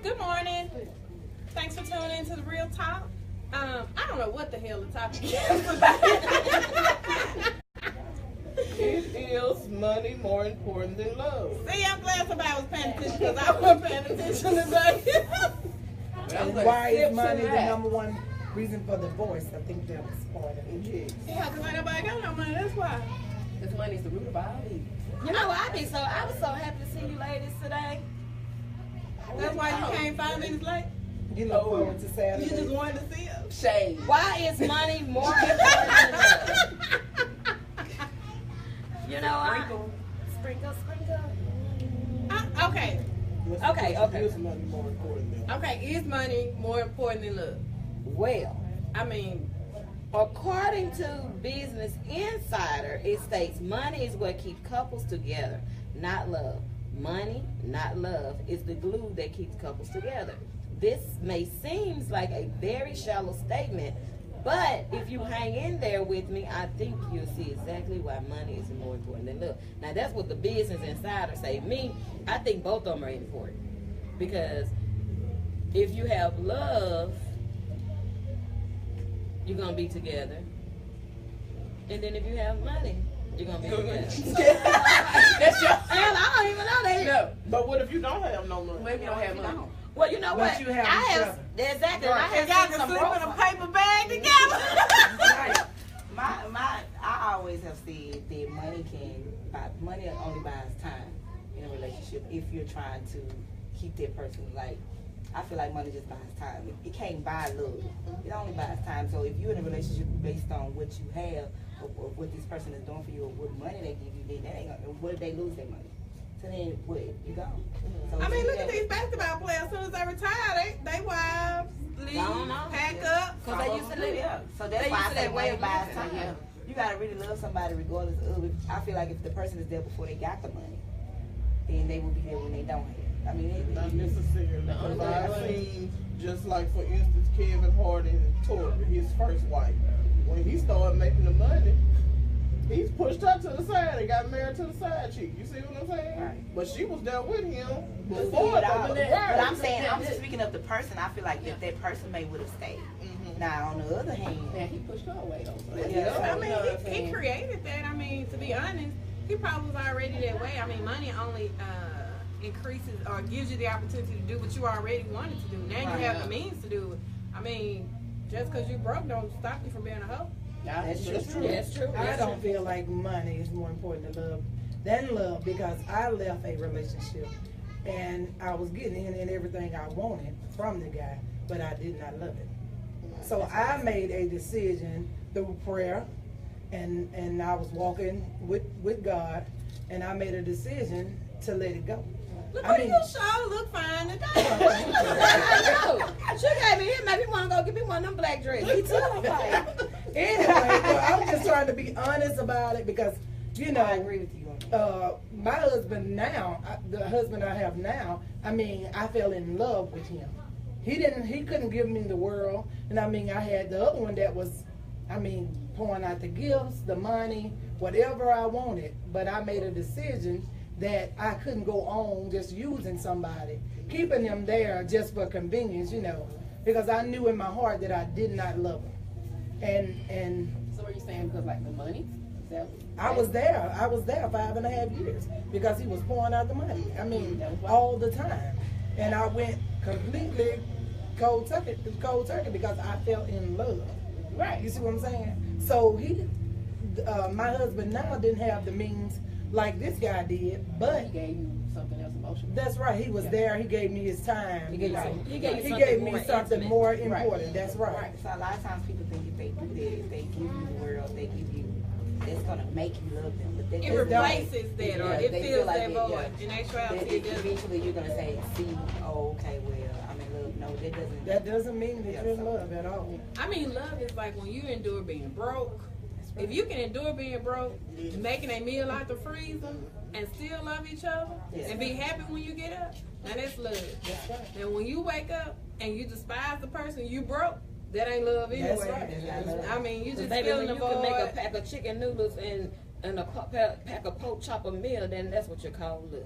Good morning. Thanks for tuning in to the Real Talk. I don't know what the hell the topic is about. It is money more important than love. See, I'm glad somebody was paying attention because I wasn't paying attention today. And why is money the number one reason for divorce? I think that was part of it. Yeah, because ain't nobody got no money. That's why. Because money is the root of all evil. You know, I was so happy to see you ladies today. That's why you came 5 minutes late. You look forward to Saturday. You just wanted to see us. Shade. Why is money more important than love? You know, sprinkle. Okay. Okay. Is money more important than love? Okay, is money more important than love? Well, I mean, according to Business Insider, it states money is what keeps couples together, not love. Money, not love, is the glue that keeps couples together. This may seem like a very shallow statement, but if you hang in there with me, I think you'll see exactly why money is more important than love. Now, that's what the Business Insider say. Me, I think both of them are important. Because if you have love, you're going to be together. And then if you have money, you're going to be together. That's your. I don't even know that. No. But what if you don't have no money? Maybe you don't have money. Well, you know what? But you have I each have other. exactly. y'all I have can seen some sleep in a profiles. paper bag together. I always have said that money only buys time in a relationship if you're trying to keep that person. Like, I feel like money just buys time. It can't buy love. It only buys time. So if you're in a relationship based on what you have or what this person is doing for you or what money they give you, then that ain't gonna, what if they lose their money? So then what? You go. So I mean, look at these basketball players. As soon as they retire, they wives leave, pack up. Because they used to live. So that's They why used I to say that way money of buys living. time. You gotta really love somebody regardless of it. I feel like if the person is there before they got the money, then they will be there when they don't have it. I mean, Not necessarily. Because I've seen, just like for instance, Kevin Hart and Tori, his first wife. When he started making the money, he's pushed her to the side and got married to the side chick. You see what I'm saying? Right. But she was there with him But before it all. but I'm saying, I'm just speaking of the person. I feel like if that person may would have stayed. Now, on the other hand, Man, he pushed her away though. Yeah. I mean, he created that. I mean, to be honest, he probably was already that way. I mean, money only increases or gives you the opportunity to do what you already wanted to do. Now you have the means to do it. I mean, just because you broke don't stop you from being a hoe. that's just true. That's true. I don't feel like money is more important than love because I left a relationship and I was getting in and everything I wanted from the guy, but I did not love it. So I made a decision through prayer and I was walking with God and I made a decision to let it go. Look, I mean- you sure look fine today. I know. She gave me him. Maybe want to go get me one of them black dresses. He took me. Anyway, well, I'm just trying to be honest about it because, you know, I agree with you on that. my husband now, the husband I have now, I mean, I fell in love with him. He couldn't give me the world. And I mean, I had the other one that was, I mean, pouring out the gifts, the money, whatever I wanted. But I made a decision that I couldn't go on just using somebody, keeping them there just for convenience, you know, because I knew in my heart that I did not love them. And So are you saying because like the money? Is that I was there 5.5 years because he was pouring out the money. I mean, all the time. And I went completely cold turkey because I fell in love. right? You see what I'm saying? So my husband now didn't have the means like this guy did, but He gave you something else emotional. that's right. He was there. He gave me his time. He gave you Right. some- he gave you He something gave me more something intimate. more important. That's right. Right. So a lot of times people think if they do that, if they give you the world, they give you, it's gonna make you love them. But that It doesn't replaces make- that, or yeah, it they fills feel like that it, void. yeah. In That actuality, it doesn't. eventually you're gonna say, see, oh, okay, well, I'm in love. No, that doesn't. That doesn't mean that Yeah, you're in so- love at all. I mean, love is like when you endure being broke. If you can endure being broke, making a meal out the freezer, and still love each other, and be happy when you get up, now that's love. That's right. And when you wake up and you despise the person you broke, that ain't love anyway. That's right. That's not love. I mean, you just Baby, feeling when the you can make a void. pack of chicken noodles and a pack of pork chopper meal, then that's what you call love.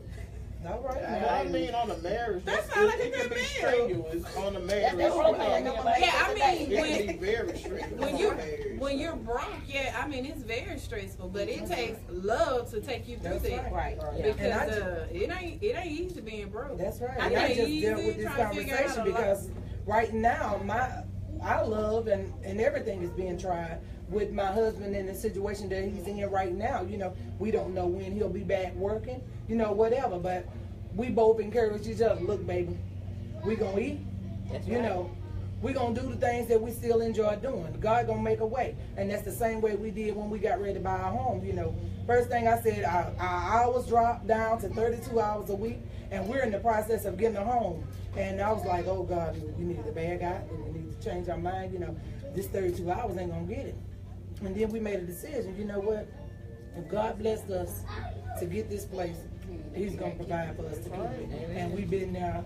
All right. Well, I mean, on a marriage, That it sound like a can good be bill. strenuous on a marriage. That's what I'm saying. Yeah, I mean, It can be very strenuous when on you a marriage. when you're broke, yeah, I mean it's very stressful, but it takes love to take you through That's that. Right. Yeah. Because And I it ain't easy being broke. That's right. I And I think just easy dealt with this trying to figure out conversation a lot. because right now our love and everything is being tried with my husband in the situation that he's in right now. You know, we don't know when he'll be back working, you know, whatever. But we both encourage each other, look, baby, we gonna eat, That's you right. know. We gonna do the things that we still enjoy doing. God gonna make a way, and that's the same way we did when we got ready to buy our home. You know, first thing I said, our hours dropped down to 32 hours a week, and we're in the process of getting a home. And I was like, oh God, we need to bag out, and we need to change our mind. You know, this 32 hours ain't gonna get it. And then we made a decision. You know what? If God blessed us to get this place, He's gonna provide for us to keep it. And we've been there.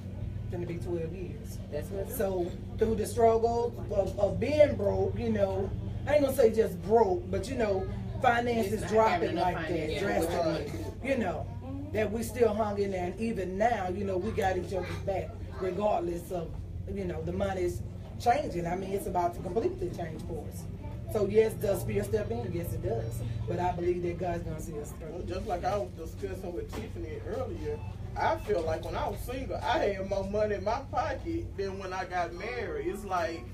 Gonna be 12 years. That's what. So through the struggle of being broke, you know, I ain't gonna say just broke, but you know, finances Just not dropping having enough like that finances. drastically. You know, that we still hung in there, and even now, you know, we got each other's back, regardless of, you know, the money's changing. I mean, it's about to completely change for us. So yes, does fear step in? Yes, it does. But I believe that God's gonna see us through. Just like I was discussing with Tiffany earlier, I feel like when I was single, I had more money in my pocket than when I got married. It's like,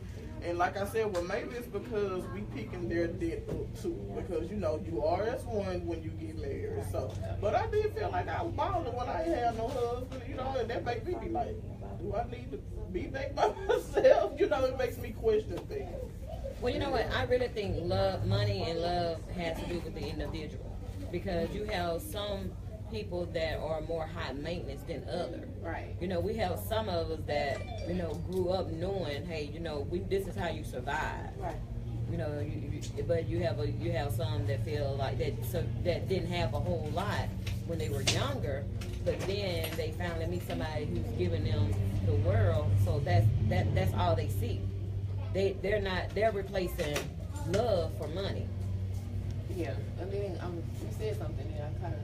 and like I said, well, maybe it's because we picking their debt up too. Because, you know, you are as one when you get married. So, but I did feel like I was balling when I ain't had no husband, you know, and that make me be like, do I need to be back by myself? You know, it makes me question things. Well, you know what? I really think money and love has to do with the individual, because you have some people that are more high maintenance than others. Right. You know, we have some of us that, you know, grew up knowing, hey, you know, this is how you survive. Right. You know, but you have some that feel like that, so that didn't have a whole lot when they were younger, but then they finally meet somebody who's giving them the world, so that's all they see. They're replacing love for money. Yeah. And then you said something and I kind of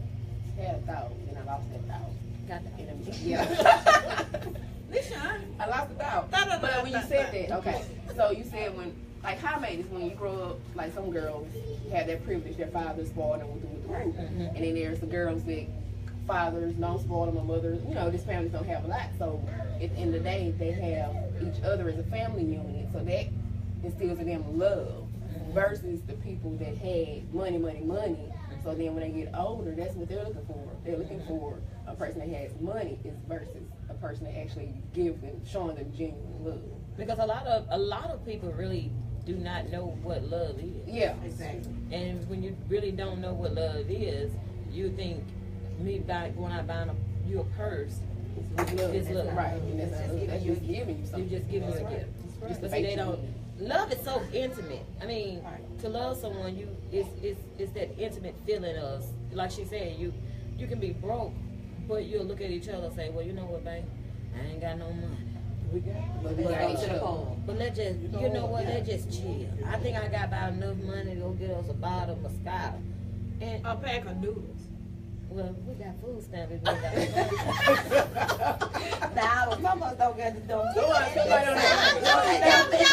had a thought and I lost that thought. Got that? Yeah. Listen, I lost the thought. But when you said that, okay. So you said when, like, high maintenance, when you grow up, like some girls have that privilege, their fathers spoiled them with the roof. And then there's the girls that fathers don't spoil them, or mothers, you know, these families don't have a lot. So at the end of the day, they have each other as a family unit. So that instills in them love versus the people that had money. So then when they get older, that's what they're looking for. They're looking for a person that has money is versus a person that actually gives them, showing them genuine love. Because a lot of people really do not know what love is. Yeah. Exactly. And when you really don't know what love is, you think going out buying you a purse It's love. is love. Right. And that's just giving you something. You're just giving you a That's gift. right. Just That's see, they right. don't. Love is so intimate. I mean, to love someone, it's that intimate feeling of, like she said, you can be broke, but you'll look at each other and say, well, you know what, babe, I ain't got no money. But let's just, you know what, let's just chill. I think I got about enough money to go get us a bottle of Moscato. And, a pack of noodles. well, we got food stamps. We got Now, some of us don't get the don't. Y'all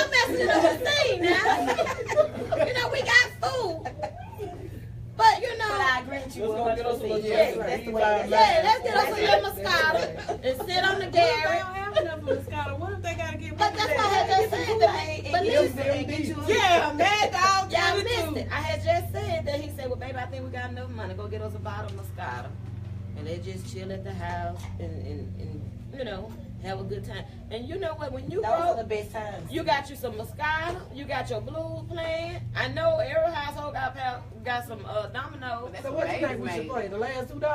messing up the scene now. You know, we got food. But, you know. But I agree with you. Let's go get us a little 100%. Yes, Moscato. that's the way. Yeah, let's get us a little Moscato and sit on the They Gary. don't have enough Moscato. What if they gotta get But that's what I had just said. But listen, Yeah, Mad Dog. y'all give it missed to it. I had just said that. He said, well, baby, I think we got enough money. Go get us a bottle of Moscato. And they just chill at the house and you know, have a good time. And you know what? When you Those are go, the best times. you got you some Moscato. You got your blues playing. I know every household got some dominoes. That's So what what you think we babies should made. play? The last $2? You know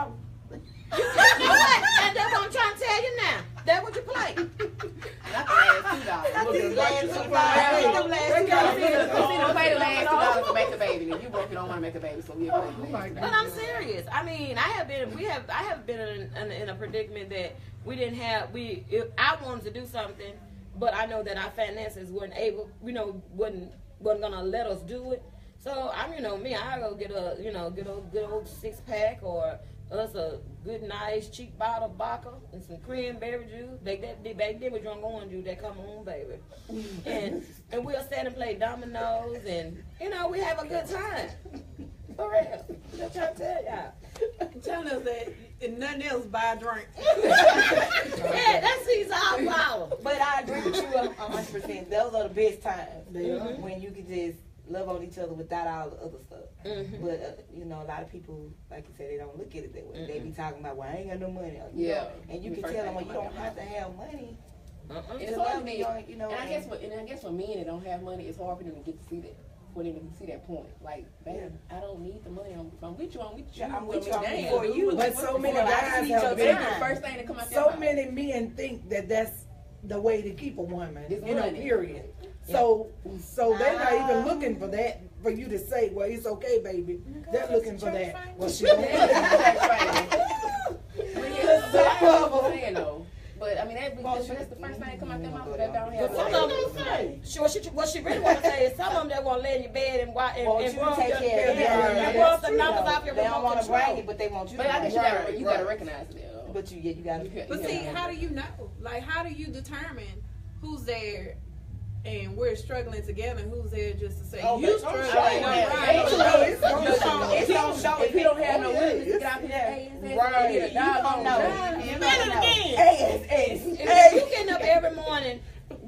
what? And that's what I'm trying to tell you now. That's what you play. Not the last $2. Look, invite you to the Hey, party. they got You see them pay the last $2 to make the baby. Then you broke, you don't want to make a baby, so we'll play the last $2. But I'm serious. I mean, I have been in a predicament that we didn't have. I wanted to do something, but I know that our finances weren't able. You know, wasn't gonna let us do it. So I'm, you know, me. I go get a good old 6-pack or us a good, nice, cheap bottle of vodka and some cranberry juice. Back then we drunk orange juice. They come on, baby. And we'll stand and play dominoes, and you know we have a good time. For real. Just trying to tell y'all. Telling us that if nothing else, buy a drink. Yeah, that's his our problem. But I agree with you 100%. Those are the best times Mhm. when you can just love on each other without all the other stuff. Mm-hmm. But you know, a lot of people, like you said, they don't look at it that way. They be talking about, well, I ain't got no money. Yeah. And you can tell them, well, you don't have to have money. Uh-uh. It's to hard love for me, me, you know. and I guess for men that don't have money, it's hard for them to get to see that. For them to see that point, like, babe, I don't need the money. I'm with you. I'm with you. I'm with you. Damn. I'm for you. But so many Before I guys see have your been. time. The first thing that come out So their many men think that that's the way to keep a woman, It's you know, money. period. So they're not even looking for that, for you to say, well, it's okay, baby. They're looking for that. Well, she don't want But I mean, that's the first thing that come out their mouth. That don't have. But some of them, what she really want to say is some of them that want to lay in your bed and Want you run to take care of and run some numbers off your They don't remote want to control. brag it, but they want you But I to guess brag it. you gotta recognize it. Though. But you gotta. But see, how do you know? Like, how do you determine who's there and we're struggling together and who's there just to say, you struggling? It's gonna show if he don't have no women to get out his ass. Right. You don't know. And you getting up every morning,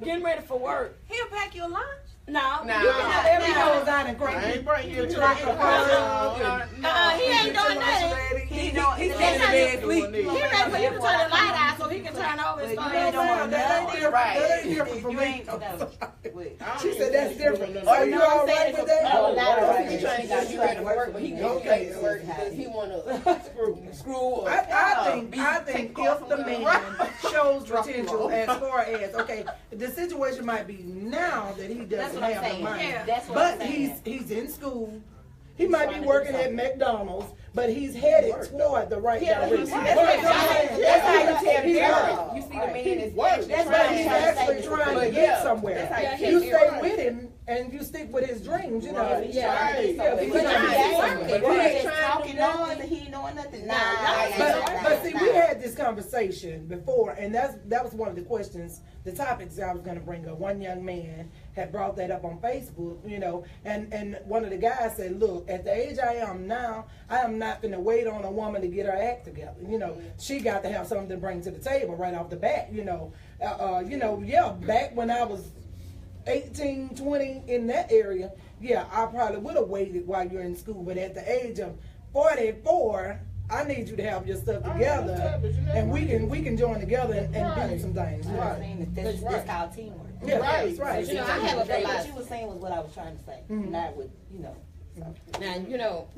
getting ready for work. He'll pack your lunch. No, Nah. you getting up every He morning. goes out and I crank ain't it. bring you a He truck. like He ain't doing nothing. He know. He's He's not bed He sleep. ready for you to turn the light out so he can turn over his But phone. you ain't doing That ain't nothing. different. That ain't different from You me. ain't. She said that's different. Oh, Are you all right with that? Oh, right. He trying to get you ready to work, but he can't Okay. get to work because he wanna screw or I think if the man shows potential as far as, okay, the situation might be now that he That's doesn't what I'm have the saying. money. Yeah. That's what I'm But saying. he's in school. He might be working at McDonald's, but he's headed toward the right direction. That's how you tell He's girls. you see the man is Work. That's But what he's I'm trying to actually say. trying to But get yeah, somewhere. that's how you You tell stay girls. with him and you stick with his dreams, you know. Right. Yeah. Right. Yeah, he's But trying to he get ain't somewhere. working. But he He ain't just trying to talking do noise nothing. and he ain't knowing nothing. But see, we had this conversation before, and that was one of the questions, the topics I was going to bring up. One young man had brought that up on Facebook, you know, and one of the guys said, look, at the age I am now, I am not going to wait on a woman to get her act together. You know, she got to have something to bring to the table right off the bat, you know. Back when I was 18, 20 in that area, yeah, I probably would have waited while you're in school, but at the age of 44, I need you to have your stuff together, and we can join together and do some things. Right. That's called teamwork. Yeah, Right. that's right. You know, I have a What philosophy. you were saying was what I was trying to say. Mhm. Not with, you know. Now, you know,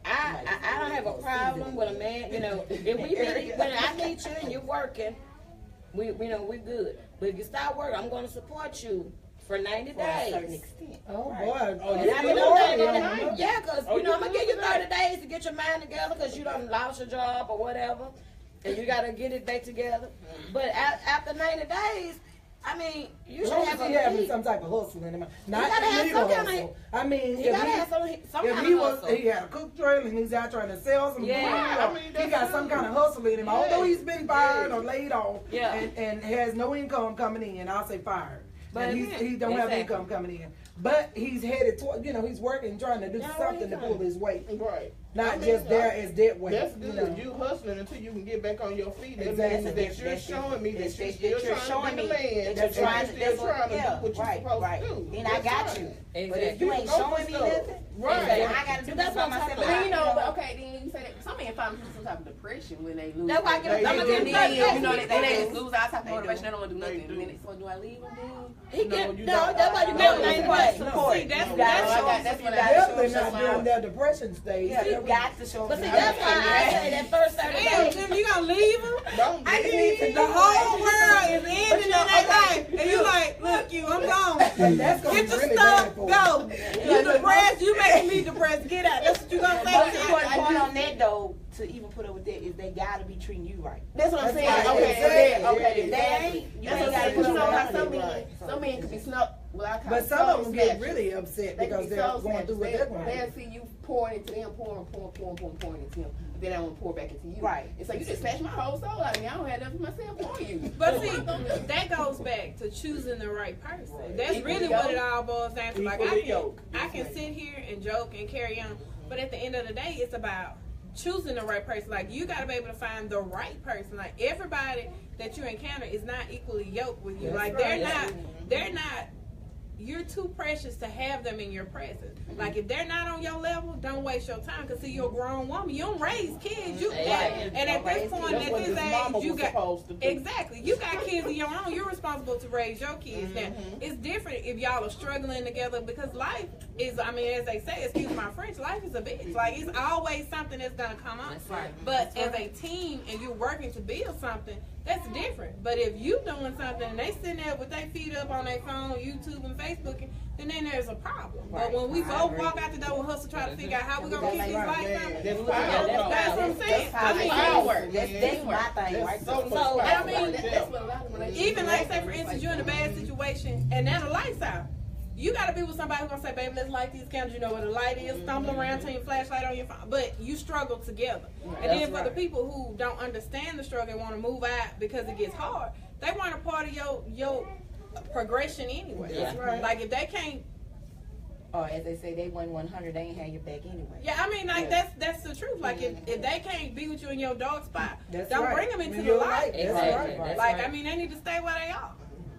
I don't have a problem with a man, you know, if we meet, when I meet you and you're working, we good. But if you start working, I'm going to support you for 90 For a certain days. extent. Oh Right. boy. Oh, And you I been mean, I'm working 90 on days. it. Yeah, because, Oh, you know, you I'm going to been give you doing 30 days to get your mind together because you done lost your job or whatever. And you got to get it back together. But after 90 days, I mean, you As should long have as he having a some type of hustle in him. Not gotta have illegal some kind of- hustle. I mean, You got to have some if kind he of was, hustle. he had a cook trailer and he's out trying to sell some Yeah. food, I mean, he that's got some good. kind of hustle in him. Yeah. Although he's been fired or laid off Yeah. and has no income coming in, I'll say fired. But And he don't have exactly. income coming in. But he's headed toward, he's working, trying to do Yeah, something to right. pull his weight. Right. Not I mean, just there as dead weight. That's you good. know. You hustling until you can get back on your feet. That Exactly. means that you're showing me that That's- you're that still you're trying showing to be me the man. that That you're trying you're to- still that's what- trying to yeah, do what you're right, supposed right. to do. And I That's got right. you. But Exactly. if you ain't showing me nothing, Right. then I gotta do That's this what by I'm myself. talking But about. you know, but okay, then you say that some men find some type of depression when they lose. That's why I give They I'm do. gonna And give then, him you know, they just do. lose all type of They motivation. do. They don't want to do They nothing. do. And then, so do I leave them then? He No, get, you no, don't. that's why you No, got you name gotta support. support. See, that's You what gotta I show got- them. that's You what I gotta got. show Definitely them not support. during their depression stage. Yeah, you got to show But them. see, that's why I say that first 30 Damn, days. Jim, you gonna leave him? Don't I leave. need the whole world is ending in their life, and you like, look, I'm gone. And that's gonna Get be your really stuff, bad for him. go. You depressed, you making me depressed. Get out. That's what you gonna Most say. important point on that though, to even put up with that, is they gotta be treating you right. That's what I'm saying. That's right. Okay, Exactly. okay. They ain't. You That's ain't what I'm gotta saying. put You know up how with some it. men, some men could be snuck without But some of them get really upset because they're going through what they're going through. They'll see you pouring into them, pouring into them. But then I want to pour back into you. Right. It's like you just snatched my whole soul out of me. I don't have nothing for myself for you. But see, that goes back to choosing the right person. Right. That's Equally really what it all boils down to. Like Equally yoked. I can sit here and joke and carry on, but at the end of the day, it's about choosing the right person. Like you got to be able to find the right person. Like everybody that you encounter is not equally yoked with you. That's like right. they're not. You're too precious to have them in your presence. Like if they're not on your level, don't waste your time. Cause see, you're a grown woman. You don't raise kids. You and at this point, at this age, you got exactly. You got kids of your own. You're responsible to raise your kids. Now it's different if y'all are struggling together because life is. I mean, as they say, excuse my French, life is a bitch. Like it's always something that's gonna come up. That's right. But as a team and you're working to build something, that's different. But if you doing something and they sitting there with their feet up on their phone, YouTube and Facebooking, then there's a problem. Right. But when we both walk out the door and hustle, try to figure out how we're gonna keep this life up, That's that's what I'm saying. That's I mean, power. That's my thing, right? So I mean, That's what a lot of relationships even like say for instance you're in a bad situation and now the lights out. You gotta be with somebody who's gonna say, baby, let's light these candles. You know where the light is. Stumble around, turn your flashlight on your phone. But you struggle together. And then for the people who don't understand the struggle and want to move out because it gets hard, they want a part of your progression anyway. That's right. Like if they can't. Or as they say, they won 100, they ain't have your back anyway. Yeah, I mean, like that's the truth. Like if they can't be with you in your dog spot, That's don't right. bring them into In the your light. life. That's Exactly. right. That's Like right. I mean, they need to stay where they are.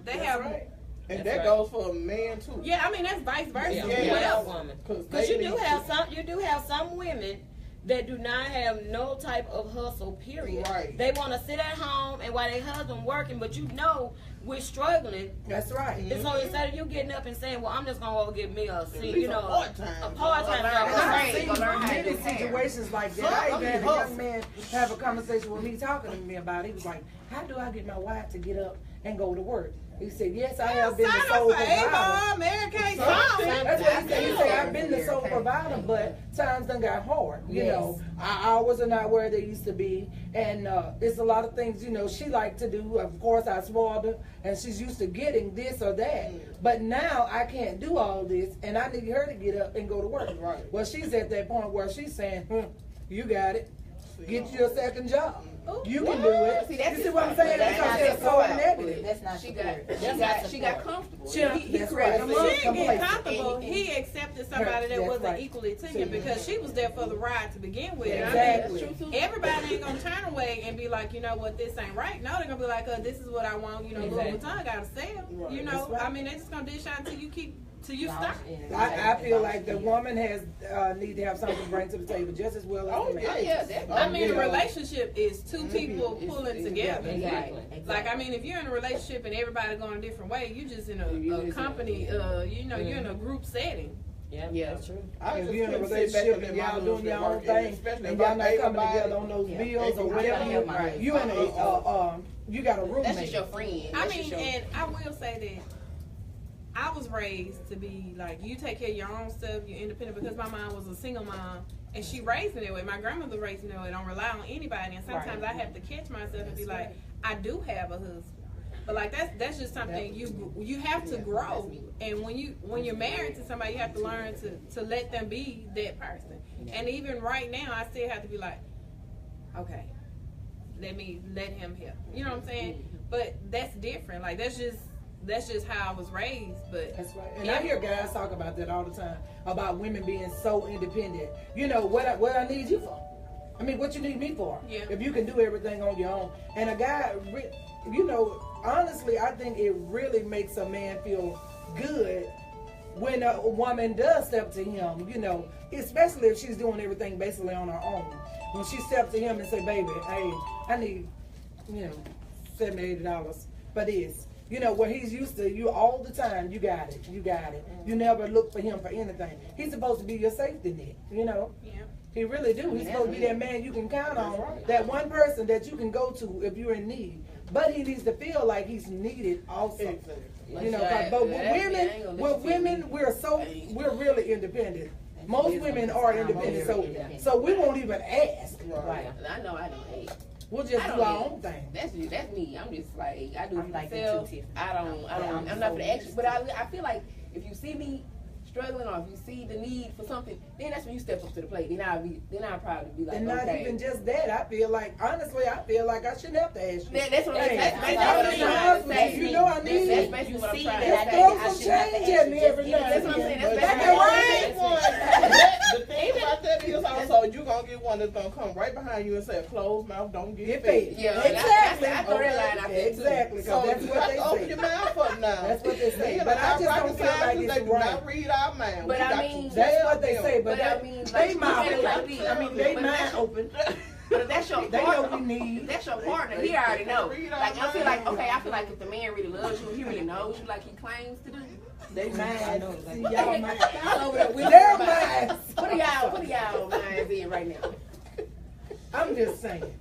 They That's have. right. And That's that right. goes for a man too. Yeah, I mean that's vice versa. Yeah. Yeah, Well, woman. Because Because you do have some women that do not have no type of hustle, period. Right. They want to sit at home and while their husband working, but you know we're struggling. That's right. And so instead of you getting up and saying, well, I'm just going to go get me a part-time And job. I've Right. seen Gonna learn how to many do hair. situations like that. I even had a young man have a conversation with me talking to me about it. He was like, how do I get my wife to get up and go to work? He said, yes, I have been the sign sole up for provider. Avon, Mary Kay That's Thompson. what he said. He said, I've been the sole provider, but times done got hard. You know, our hours are not where they used to be. And it's a lot of things, you know, she liked to do. Of course, I spoiled her, and she's used to getting this or that. But now I can't do all this, and I need her to get up and go to work. Right. Well, she's at that point where she's saying, you got it. Get you a second job. You can do it. See, that's You see his what I'm point. saying? That's Because not they're so support. negative. That's not She got comfortable. She- He that's corrected right. him She up. didn't get Complacent. comfortable. He accepted somebody that That's wasn't right. equally to him because she was there for the ride to begin with. Exactly. I mean, everybody ain't gonna turn away and be like, you know what, this ain't right. No, they're gonna be like, this is what I want. You know, Louis Vuitton gotta sell. Right. You know, That's right. I mean, they just gonna dish out until you stop. I feel like the woman has need to have something to bring to the table just as well as the man. Oh, yeah, definitely. I mean, you a know. relationship is two people pulling together. Exactly. Like, I mean, if you're in a relationship and everybody going a different way, you just in a company, you know, you're in a group setting. Yeah, that's true. I If just you're in a couldn't sit back relationship and and let my y'all doing your own husband work, thing, especially and if y'all I'm not coming everybody. together on those bills or Yeah. whatever, you in a you got a That's just roommate. your friend. I That's just mean, your- and I will say that I was raised to be like, you take care of your own stuff, you're independent, because my mom was a single mom and she raised me that way. My grandmother raised me that way. Don't rely on anybody. And sometimes I have to catch myself and be like, I do have a husband. But like that's just something you have to grow. And when you're married to somebody, you have to learn to let them be that person. And even right now, I still have to be like, okay, let him help. You know what I'm saying? But that's different. Like that's just how I was raised. But That's right. And I hear guys talk about that all the time, about women being so independent. You know, what I need you for. I mean, what you need me for? Yeah. If you can do everything on your own. And a guy, you know, honestly, I think it really makes a man feel good when a woman does step to him, you know, especially if she's doing everything basically on her own. When she steps to him and say, baby, hey, I need, you know, $70, $80 for this. You know, where he's used to you all the time, you got it. You never look for him for anything. He's supposed to be your safety net, you know. yeah. He really do. He's supposed to be that man you can count on, that one person that you can go to if you're in need. But he needs to feel like he's needed also. You know, but with women, we're really independent. Most women are independent, so we won't even ask. Right. I know I don't hate. We'll just do our own thing. That's me. I'm just like I do I'm for like that myself. too, Tiff. I'm not for the action, but I feel like If you see me struggling, or if you see the need for something, then that's when you step up to the plate. Then I'll probably be like, And not okay. even just that, I feel like, honestly, I feel like I shouldn't have to ask you. That's what I'm saying. Hey, That's basically you know I need That's it. basically what I'm See trying that to Just say. throw some change at me every now That's and what I'm saying. then. That's That basically the thing about that is also you gonna get one that's gonna come right behind you and say, "Closed mouth, don't get Get fed." fed. Yeah, Exactly. I throw that line out there too. Exactly, So because that's you what have they to open say. your mouth up now. That's what they say. Men But are I not just don't rocket feel like scientists. it's They do right. not read our mind. But We I got mean, to That's tell what they them. say, but I mean, they like, mouth you can't open. like I mean, they but mind that's- open. But if that's your They know partner, we need. if that's your partner, he already know. Like I feel like, okay, I feel like if the man really loves you, he really knows you like he claims to do. They mind. know, See, like- y'all mind. Y'all over there whispering Their about- minds. What are y'all minds in right now? I'm just saying.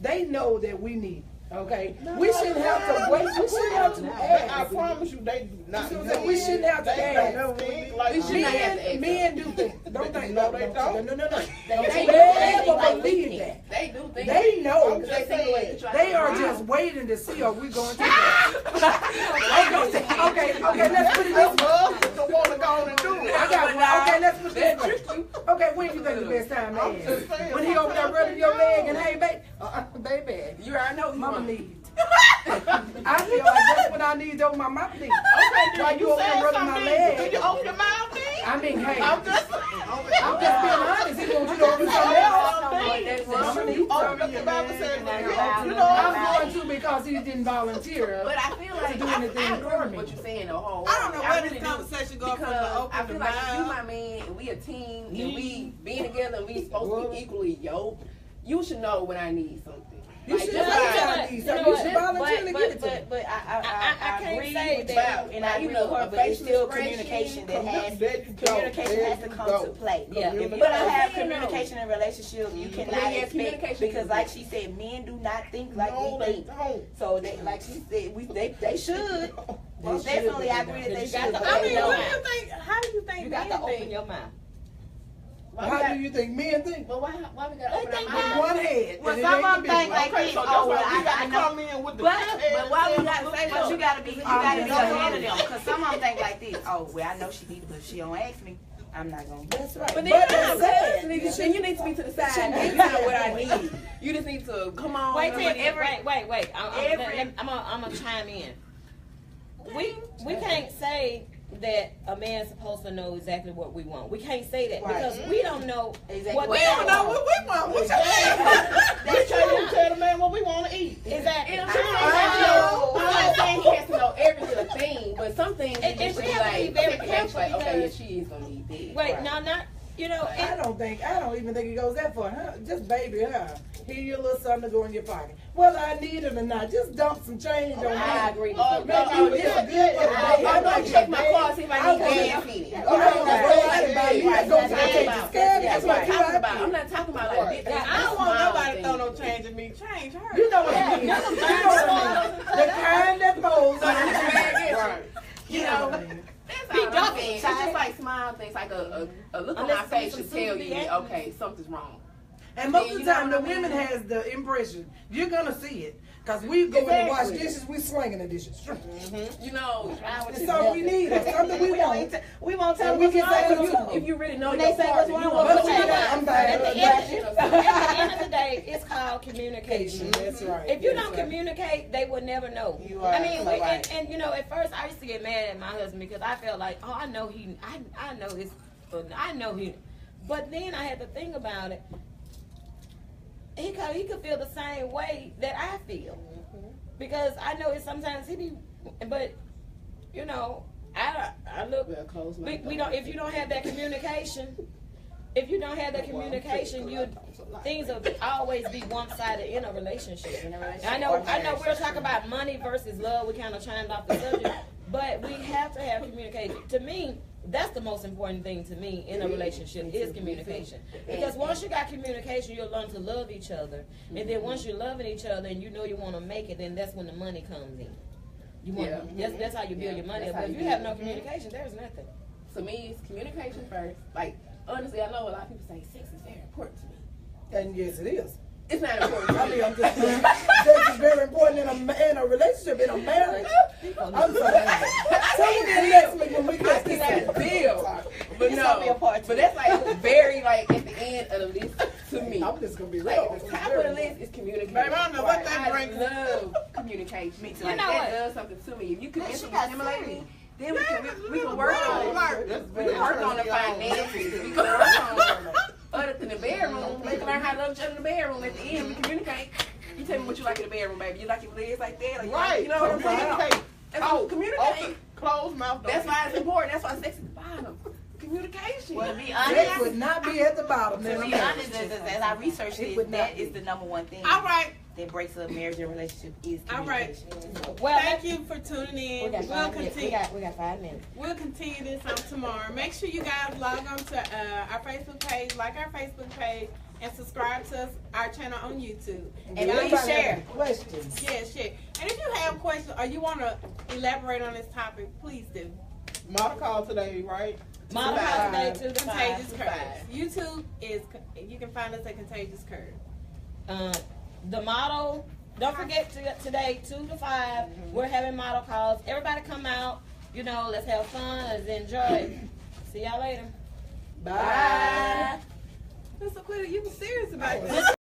They know that we need it. Okay? We shouldn't have to wait. We shouldn't have to But I ask. promise you, they do not. You know what I'm saying? We shouldn't have to They ask. don't think like We should not have to ask. Men do think. Don't think. No, they don't. No. They They do will think believe that. They do think. They know. I'm just saying. They are just waiting to see are we going to okay, let's put it this way. Us is the one to go and do it. I got one. Okay, let's put it That's this way. true. Okay, when you think the best time to I'm just ask? saying. When he over there rubbing your leg and hey, baby, You already know you mama want. needs. I feel like that's what I need over my mouth needs. Okay, While then you you over there said rubbing my something. leg. Did you open your mouth then? I mean, hey, I'm just I'm just being honest. He wants you to open something else. Mama needs open up something. the Bible said that. You I'm know, going to because he didn't volunteer. But I feel like do anything I agree for with me. what you're saying the whole. I don't know where this really do. conversation go from Because the I open feel to like if you mouth. my man and we a team and we being together and we supposed to be equally yoked, you should know when I need something. You Like, should just know like- what I need. So you should voluntarily give it to me. But I I can't agree say with that. you, and I You agree know, with her, a but it's facial still expression, communication that has there you go. communication There has to you come go. to play. Yeah. If But you don't I'm have saying, communication in a relationship, you cannot Yeah, expect communication because, is like good. she said, men do not think like No, we they think. don't. So they, like she said, they should. Most should, definitely, but I they agree don't. that they You got should. to but I they mean, what don't. do you think? How do you think You got to men open think? your mouth. How do you think men think? But why we gotta open think our With mouth? one head. Well, and it some ain't of them big think one. like Okay, this. so that's Oh, well, why we I got to know. come in with the But why we gotta say But that? you gotta be I'm just ahead of saying. them, cause some of them think like this. Oh, well, I know she needs, but if she don't ask me, I'm not gonna. That's right. But But then that's sad. then you need to be to the side and you know what I need. You just need to come on. Wait, everybody- wait. Every- I'm gonna chime in. We can't say that a man's supposed to know exactly what we want. We can't say that Right. because we don't know Exactly what We they don't know want. what we want. What you We trying to tell the man what we want to eat. Exactly. And I'm not saying he has to know every little thing, but some things And you should we be have to be like, very second guess, like, careful okay, yeah, because- she is gonna need this. Wait, Right. no, not I don't even think it goes that far. Huh? Just baby, here your little something to go in your pocket. Whether I need it or not, just dump some change on I me. agree with Oh, you. Maybe no, it's yeah, a good for the yeah, day. I'm gonna check my babe. car, see if I need gas in it. I'm gonna go out and buy you. I go to the That's case what to I'm scab. That's That's what what I'm you talking out about. I'm there. not talking about like this. I don't want nobody to throw no change at me. Change her. You know what I mean. You know what I mean. The kind that folds on the bag. Right. You know, that's all I'm ducking, saying. It's child. just like small things, like a look on Unless my face some should tell food you, be acting. okay, something's wrong. And most of You the know time, the what I mean? women has the impression. You're gonna see it. Because we go in and wash Exactly. dishes, we swinging the dishes. You know, It's all we need. It's something we want. We won't tell And them we what's can say wrong it with too. if you really know When your they say partner, what's you wrong gonna with put them, that I'm out. bad. At the end of the day, it's called communication. That's right. If you That's don't right. communicate, they will never know. You are I mean, so right. and you know, at first I used to get mad at my husband because I felt like, oh, I know it's, I know he, but then I had to think about it. He could feel the same way that I feel because I know it sometimes he be, but you know, I look. Well, close my We door. don't. If you don't have that communication, if you don't have that communication, things will always be one-sided in a relationship. I know we're talking about money versus love. We kind of chimed off the subject, but we have to have communication. To me, that's the most important thing to me in a relationship is communication. Because once you got communication, you'll learn to love each other, and then once you're loving each other and you know you want to make it, then that's when the money comes in. You want that's how you build your money. That's But how if you you have build no communication, there's nothing. To me, it's communication first. Like, honestly, I know a lot of people say sex is very important to me. And yes, it is. It's not important to I me. mean, I'm just saying, sex is very important in a relationship, in a marriage. I'm sorry. Tell me the next week when we get this be Like, real. the top of the list is communication. Baby, I don't know what that I brings. love communication. Me too. Like, You know that what? does something to me. If you can That get shit to got stimulate serious. me, then we can work on it. We That's can work on the finances. We can work on other than the bedroom. We can learn how to love each other in the bedroom. At the end, we communicate. You tell me what you like in the bedroom, baby. You like your legs like that? Like, Right. You know what I'm saying? Communicate. That's what communicate. Closed mouth. That's why it's important. That's why sex is the bottom. Communication. Well, to be Sex honest, would not be at the bottom. to be honest, as I researched It this, would not that be. is the number one thing All right. that breaks up marriage and relationship is All right. communication. Well, Thank you for tuning in. we got We'll 5 minutes. continue. We got 5 minutes. We'll continue this on tomorrow. Make sure you guys log on to our Facebook page, like our Facebook page, and subscribe to us, our channel on YouTube. And y'all please share. Questions. Yeah, share. And if you have questions or you want to elaborate on this topic, please do. Model call today, right? Model House Day 2 to 5. Contagious Curves. YouTube is, you can find us at Contagious Curve. The model, don't forget today 2 to 5, we're having model calls. Everybody come out, let's have fun, let's enjoy. See y'all later. Bye. Mr. Quitter, you were serious about this.